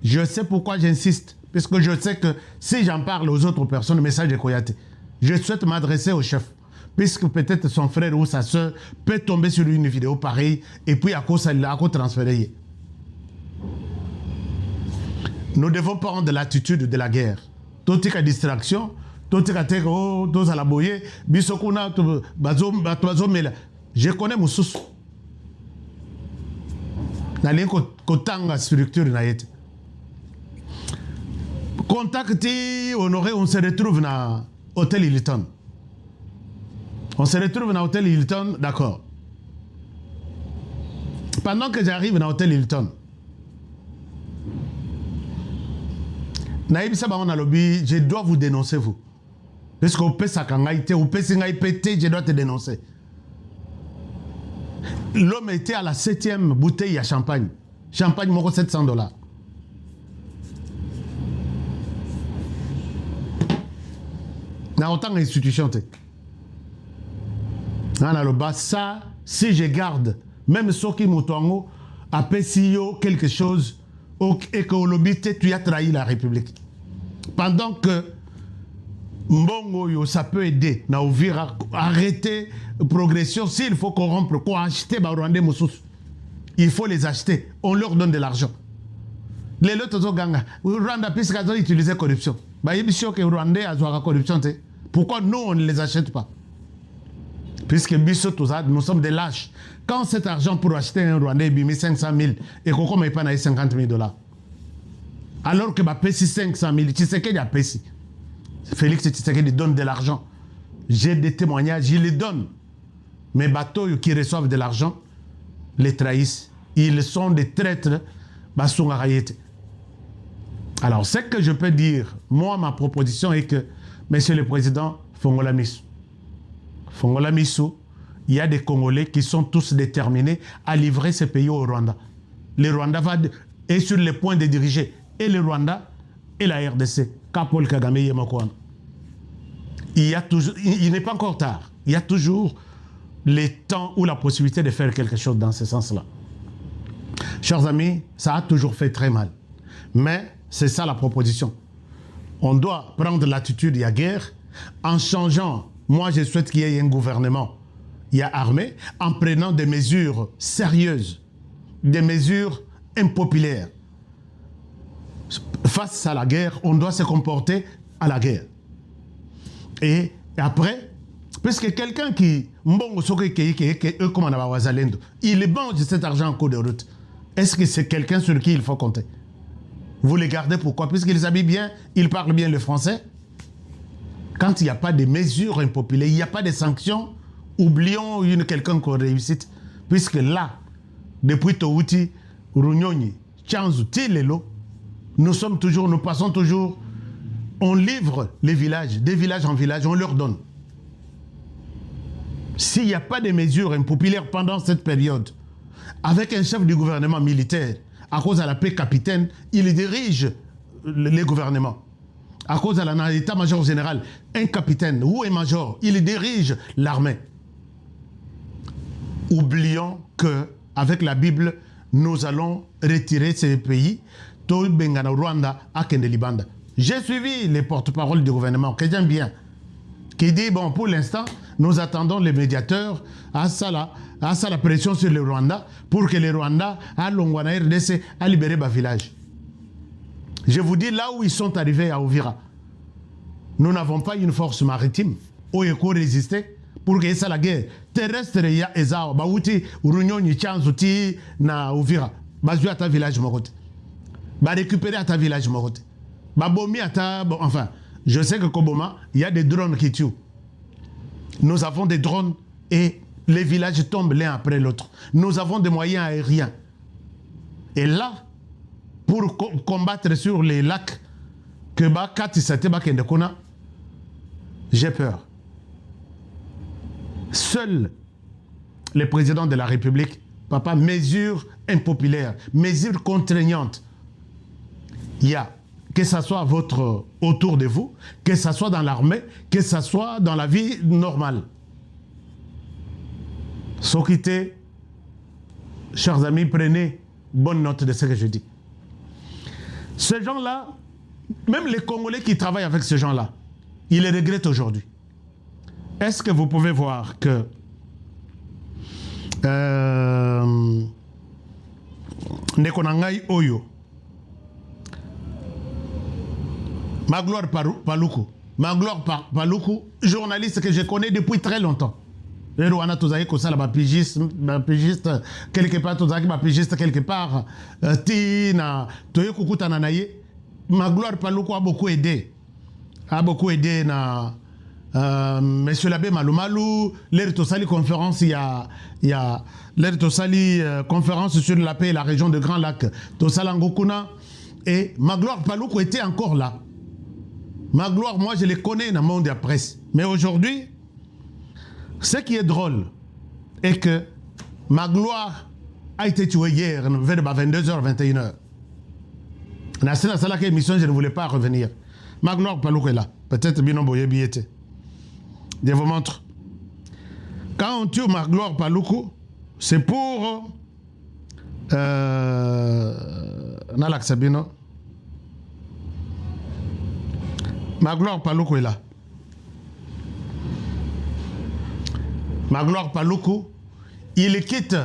je sais pourquoi j'insiste. Parce que je sais que si j'en parle aux autres personnes, le message est Koyate. Je souhaite m'adresser au chef. Puisque peut-être son frère ou sa soeur peut tomber sur une vidéo pareille et puis à cause de transférer. Nous devons prendre l'attitude de la guerre. Toute distraction, toute la boye, bisokuna, je connais mon sous. Nali kotanga structure na yete. Contacté Honoré, on se retrouve na Hôtel Hilton. On se retrouve na Hôtel Hilton, d'accord. Pendant que j'arrive na Hôtel Hilton, naïbisa ba on a lobby, je dois vous dénoncer vous. Parce que vous pèse à kangaïté, vous pèse ngaïpété, je dois te dénoncer. L'homme était à la 7e bouteille à champagne. Champagne, moko $700. Dans autant d'institutions. Dans le bas, ça, si je garde, même ceux qui m'ont apprécié quelque chose, et que lobby, tu as trahi la République. Pendant que Mbongo, ça peut aider na ouvrir arrêter progression. S'il faut corrompre, quoi acheter Rwandais Moussous, il faut les acheter. On leur donne de l'argent. Les autres ganga, Rwanda puisqu'ils ont utilisé corruption. Bah il est que Rwandais a joué corruption. Pourquoi nous on ne les achète pas? Puisque nous sommes des lâches. Quand cet argent pour acheter un Rwandais est 500 000 et qu'on ne pas 50 000 $. Alors que bah Pessi 500 000, tu sais qu'il y a Pessi. Félix Tshisekedi donne de l'argent. J'ai des témoignages, il les donne. Mais bateaux qui reçoivent de l'argent les trahissent. Ils sont des traîtres. Alors, ce que je peux dire, moi, ma proposition est que, Monsieur le Président, Fongola Missou, il y a des Congolais qui sont tous déterminés à livrer ce pays au Rwanda. Le Rwanda est sur le point de diriger et le Rwanda et la RDC. Kapol Kagame Yemakouana. il n'est pas encore tard. Il y a toujours les temps ou la possibilité de faire quelque chose dans ce sens-là. Chers amis, ça a toujours fait très mal. Mais c'est ça la proposition. On doit prendre l'attitude, il y a guerre, en changeant. Moi, je souhaite qu'il y ait un gouvernement, il y a armée, en prenant des mesures sérieuses, des mesures impopulaires. Face à la guerre, on doit se comporter à la guerre. Et après, parce que quelqu'un qui, il mange cet argent en cours de route, est-ce que c'est quelqu'un sur qui il faut compter? Vous les gardez pourquoi? Puisqu'ils habillent bien, ils parlent bien le français. Quand il n'y a pas de mesures impopulaires, il n'y a pas de sanctions, oublions quelqu'un qu'on réussit. Puisque là, depuis Touti, Runyoni, Tchanzu, Tilelo, nous passons toujours, on livre les villages, des villages en village, on leur donne. S'il n'y a pas de mesures impopulaires pendant cette période, avec un chef du gouvernement militaire, à cause de la paix capitaine, il dirige les gouvernements. À cause de l'état-major général, un capitaine ou un major, il dirige l'armée. Oublions qu'avec la Bible, nous allons retirer ces pays, Bengana, Rwanda, à Kendelibanda. J'ai suivi les porte-paroles du gouvernement, que j'aime bien, qui dit, bon, pour l'instant, nous attendons les médiateurs à ça la pression sur le Rwanda pour que les Rwandais à Longwana RDC à libérer le village. Je vous dis, là où ils sont arrivés à Uvira, nous n'avons pas une force maritime où il faut résister pour que ça la guerre terrestre ya ezao bauti urunyoni chanzo ti na Uvira bazu à ta village mokote ba récupérer à ta village mokote ba bomi à ta enfin je sais que Koboma il y a des drones qui tuent. Nous avons des drones et les villages tombent l'un après l'autre. Nous avons des moyens aériens. Et là, pour combattre sur les lacs, j'ai peur. Seul le président de la République, papa, mesures impopulaires, mesures contraignantes. Il y a, que ce soit autour de vous, que ce soit dans l'armée, que ce soit dans la vie normale. Sokité, chers amis, prenez bonne note de ce que je dis. Ces gens-là, même les Congolais qui travaillent avec ces gens-là, ils les regrettent aujourd'hui. Est-ce que vous pouvez voir que Nekonangai Oyo, Magloire Paluku, journaliste que je connais depuis très longtemps. Les Rwanda, tous avez ça, la pigiste quelque part, tous avez pigiste quelque part. Tina, Toyo Kukuta Nanaye, Magloire Paluku a beaucoup aidé. Monsieur l'abbé Malumalu, l'air Tosali conférence, il y a l'air Tosali conférence sur la paix et la région de Grand Lac, Tosalangokuna, et Magloire Paluku était encore là. Magloire, moi je les connais dans le monde de la presse. Mais aujourd'hui, ce qui est drôle est que Magloire a été tué hier vers 22h, 21h. Dans cette émission, je ne voulais pas revenir. Magloire Paluku est là. Peut-être Bino Boyebi était. Je vous montre. Quand on tue Magloire Paluku, c'est pour Nalak Sabino. Magloire Paluku est là. Magloire Paluku, il quitte.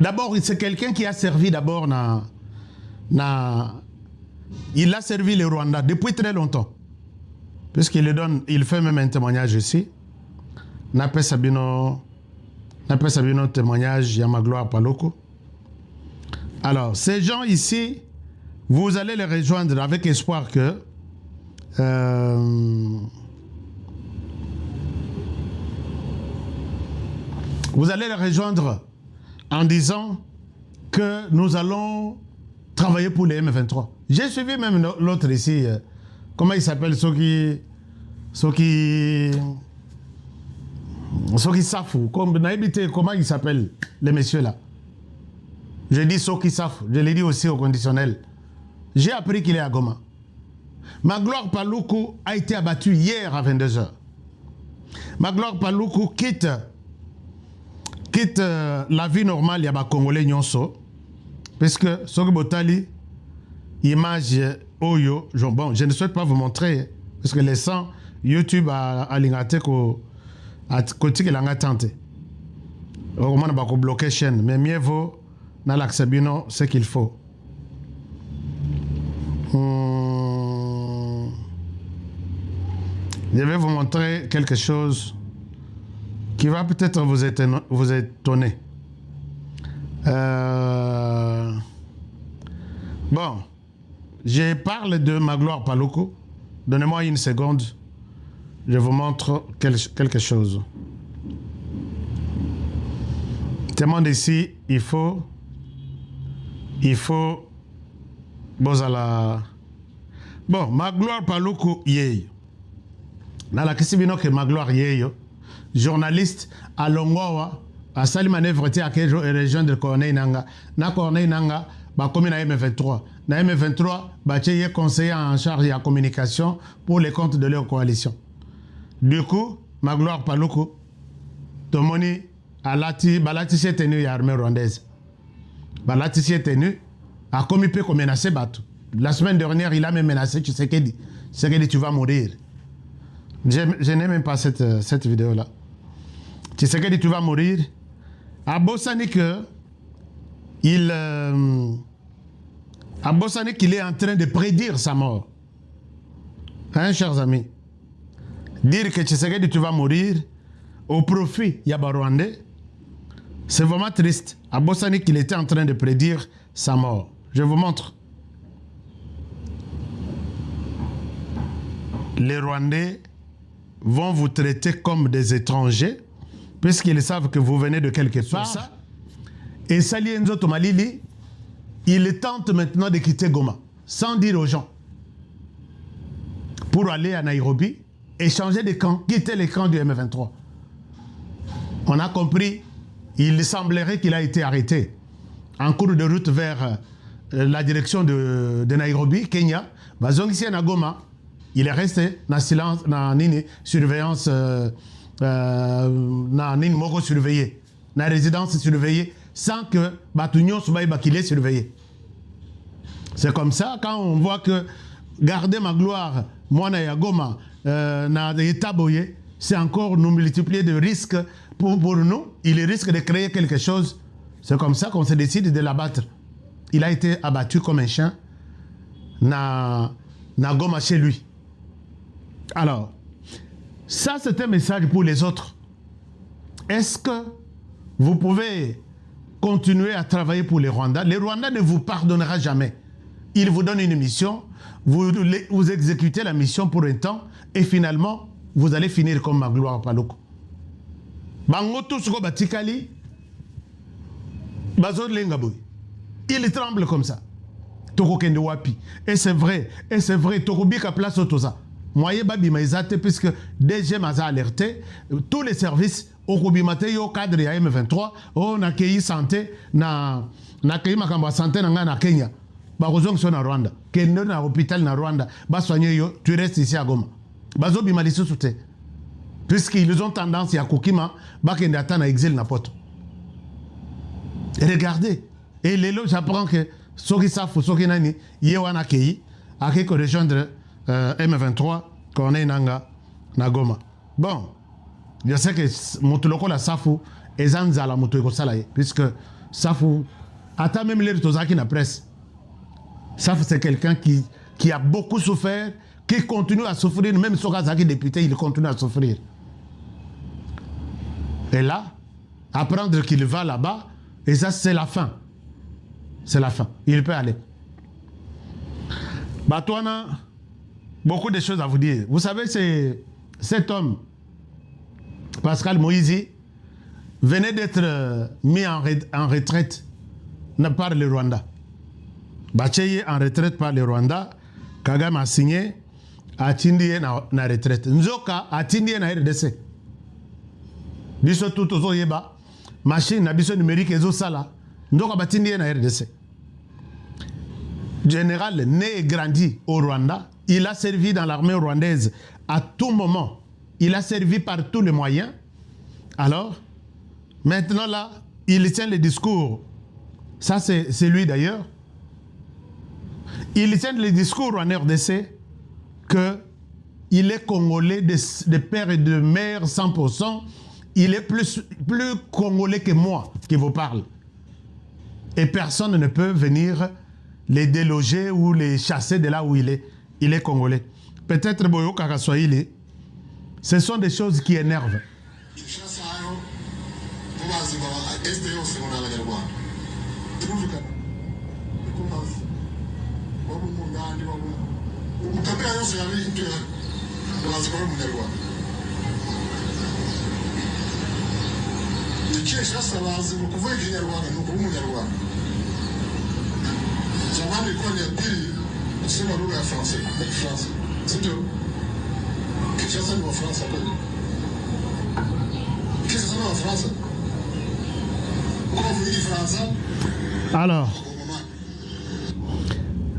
D'abord, c'est quelqu'un qui a servi d'abord il a servi le Rwanda depuis très longtemps. Il fait même un témoignage ici. Napé Sabino témoignage, il y a Magloire Paluku. Alors, ces gens ici, vous allez les rejoindre avec espoir que vous allez les rejoindre en disant que nous allons travailler pour les M23. J'ai suivi même l'autre ici, comment il s'appelle, ceux qui savent, comment il s'appelle, les messieurs là. Je dis ceux qui savent, je l'ai dit aussi au conditionnel. J'ai appris qu'il est à Goma. Magloire Paluku a été abattu hier à 22h. Magloire Paluku quitte la vie normale ya ba Congolais nyonso parce que soki botali image oyo bon je ne souhaite pas vous montrer parce que les 100 YouTube a lingate ko tiki langa tante au moins ba ko bloquer chaîne mais mieux vaut na l'accebino ce qu'il faut. Je vais vous montrer quelque chose qui va peut-être vous étonner. Bon, je parle de Magloire Paluku. Donnez-moi une seconde. Je vous montre quelque chose. Tellement d'ici, il faut Bozala. Bon, Magloire Paluku yeyo. Dans la question que Magloire yeyo, journaliste à Longowa, à Sali manœuvre à quelle région de Corneille Nanga. Na Corneille Nanga, bah comme na M23. Na M23, bah tu es conseiller en charge de la communication pour les comptes de leur coalition. Du coup, Magloire Paluku, Tomoni, Balati s'est tenu à l'armée rwandaise. Balati s'est tenu à comme il peut menacer Batou. La semaine dernière, il a même menacé Tshisekedi. Tshisekedi, tu vas mourir. Je n'ai même pas cette vidéo-là. Tshisekedi, tu vas mourir. À Bossanik, il est en train de prédire sa mort. Hein, chers amis? Dire que Tshisekedi, tu vas mourir au profit Yaba Rwandais, c'est vraiment triste. À Bossanik, il était en train de prédire sa mort. Je vous montre. Les Rwandais vont vous traiter comme des étrangers puisqu'ils savent que vous venez de quelque part. Et Sali Enzo Tomalili, il tente maintenant de quitter Goma sans dire aux gens pour aller à Nairobi et changer de camp, quitter les camps du M23. On a compris, il semblerait qu'il a été arrêté en cours de route vers la direction de Nairobi, Kenya. Bazongisi à Goma. Il est resté dans silence, dans une surveillance, dans une moro surveillée, dans une résidence surveillée, sans que Batunion soit qu'il est surveillé. C'est comme ça, quand on voit que garder Magloire, moi, na Goma, na l'état boyé, c'est encore nous multiplier de risques pour nous. Il risque de créer quelque chose. C'est comme ça qu'on se décide de l'abattre. Il a été abattu comme un chien na Goma chez lui. Alors, ça c'est un message pour les autres. Est-ce que vous pouvez continuer à travailler pour les Rwandais? Les Rwandais ne vous pardonnera jamais. Ils vous donnent une mission, vous exécutez la mission pour un temps et finalement, vous allez finir comme Magloire Paluku. Il tremble comme ça. Et c'est vrai, Tokobika place Otosa. Moi, puisque DG m'a alerté, tous les services, au cadre ya M23, on a accueilli santé, na accueilli ma santé na Kenya. Barozong sont na Rwanda. Kenya na hôpital na Rwanda. Ba soigner yo, tu restes ici à Goma. Bazo bimalisu soute. Puisqu'ils ont tendance à Kokima, ba kende atana exil na poto. Regardez. Et l'élo, j'apprends que Soki Safu, Soki Nani, Yewana Kei, a quelque rejoindre M23, Corneille Nanga, Nagoma. Bon, je sais que Moutuloko la Safu, et Zanza la Moutuloko Salaye, puisque Safu, attends même les Tozaki na presse. Safu, c'est quelqu'un qui a beaucoup souffert, qui continue à souffrir, même Sokazaki député, il continue à souffrir. Et là, apprendre qu'il va là-bas, et ça, c'est la fin. C'est la fin. Il peut aller. Batouana, beaucoup de choses à vous dire. Vous savez, c'est cet homme, Pascal Moïse, venait d'être mis en retraite par le Rwanda. Bacheye en retraite par le Rwanda. Kagame a signé, a tindie na retraite. Nzoka a tindie na RDC. Biso tout ozo yeba. Machine na biso numérique ezo sala. Nzoka batindie na RDC. Général né et grandi au Rwanda, il a servi dans l'armée rwandaise à tout moment. Il a servi par tous les moyens. Alors, maintenant là, il tient le discours. Ça, c'est lui d'ailleurs. Il tient le discours en RDC qu'il est congolais de père et de mère 100%. Il est plus congolais que moi qui vous parle. Et personne ne peut venir les déloger ou les chasser de là où il est. Il est congolais. Peut-être Boyo Kakaswahili. Ce sont des choses qui énervent. Alors,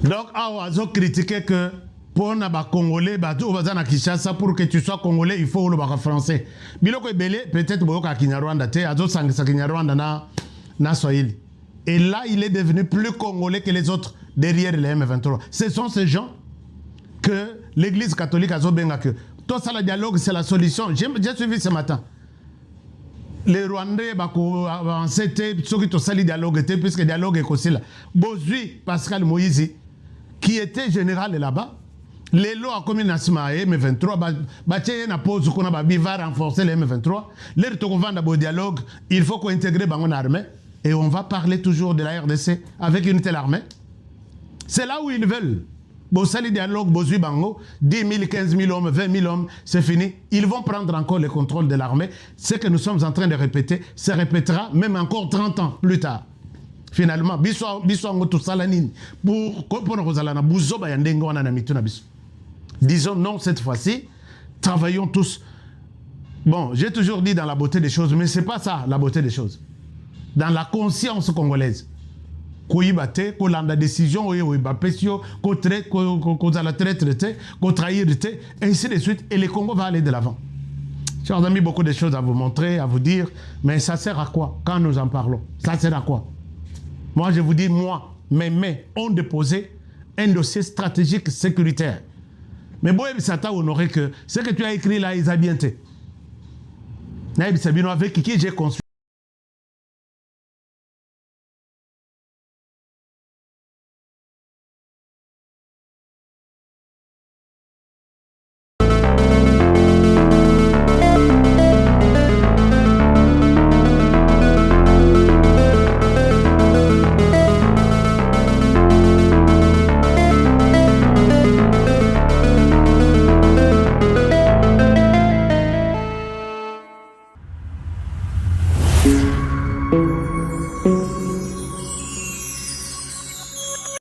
donc, on a critiqué que pour les Congolais, pour que tu sois Congolais, il faut le français. Peut-être que Kinyarwanda, et là, il est devenu plus Congolais que les autres derrière les M23. Ce sont ces gens que l'Église catholique a dit que tout ça, le dialogue, c'est la solution. J'ai suivi ce matin. Les Rwandais c'était ceux qui ont sali dialogue, puisque le dialogue est aussi là. Bozui Pascal Moïse, qui était général là-bas, les lois à commune M23, na pause qu'on a va renforcer les M23. Les retours dialogue, il faut qu'on intègre dans armée et on va parler toujours de la RDC avec une telle armée. C'est là où ils veulent. Bon, ça, les dialogues, 10 000, 15 000 hommes, 20 000 hommes, c'est fini. Ils vont prendre encore le contrôle de l'armée. Ce que nous sommes en train de répéter se répétera même encore 30 ans plus tard. Finalement, disons non cette fois-ci, travaillons tous. Bon, j'ai toujours dit dans la beauté des choses, mais ce n'est pas ça la beauté des choses. Dans la conscience congolaise. Koyibate, ko landa décision, ko traiter, ko trahir, ainsi de suite, et le Congo va aller de l'avant. Chers amis, beaucoup de choses à vous montrer, à vous dire, mais ça sert à quoi quand nous en parlons? Ça sert à quoi? Moi, je vous dis, moi, mes mains ont déposé un dossier stratégique sécuritaire. Mais bon, ça t'a honoré que ce que tu as écrit là, ils ont bien été. Avec qui j'ai construit.